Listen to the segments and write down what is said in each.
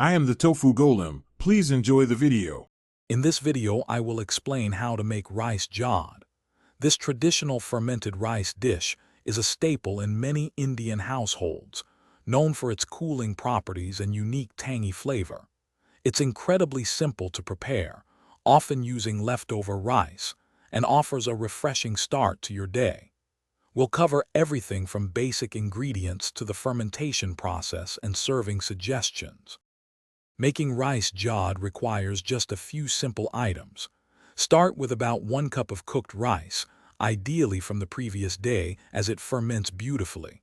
I am the Tofu Golem. Please enjoy the video. In this video, I will explain how to make rice jaad. This traditional fermented rice dish is a staple in many Indian households, known for its cooling properties and unique tangy flavor. It's incredibly simple to prepare, often using leftover rice, and offers a refreshing start to your day. We'll cover everything from basic ingredients to the fermentation process and serving suggestions. Making rice jaad requires just a few simple items. Start with about 1 cup of cooked rice, ideally from the previous day, as it ferments beautifully.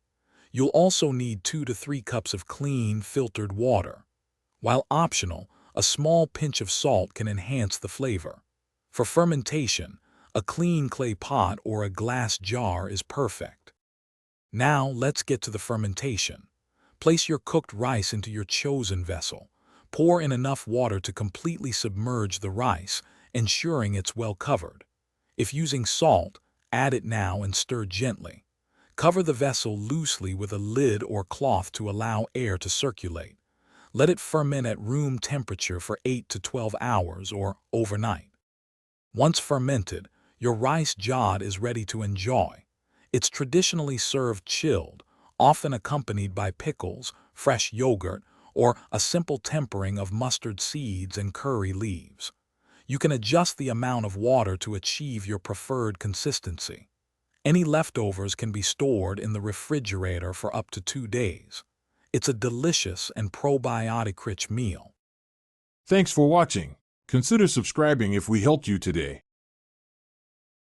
You'll also need 2 to 3 cups of clean, filtered water. While optional, a small pinch of salt can enhance the flavor. For fermentation, a clean clay pot or a glass jar is perfect. Now let's get to the fermentation. Place your cooked rice into your chosen vessel. Pour in enough water to completely submerge the rice, ensuring it's well covered. If using salt, add it now and stir gently. Cover the vessel loosely with a lid or cloth to allow air to circulate. Let it ferment at room temperature for 8 to 12 hours or overnight. Once fermented, your rice jaad is ready to enjoy. It's traditionally served chilled, often accompanied by pickles, fresh yogurt, or a simple tempering of mustard seeds and curry leaves. You can adjust the amount of water to achieve your preferred consistency. Any leftovers can be stored in the refrigerator for up to 2 days. It's a delicious and probiotic-rich meal. Thanks for watching. Consider subscribing if we helped you today.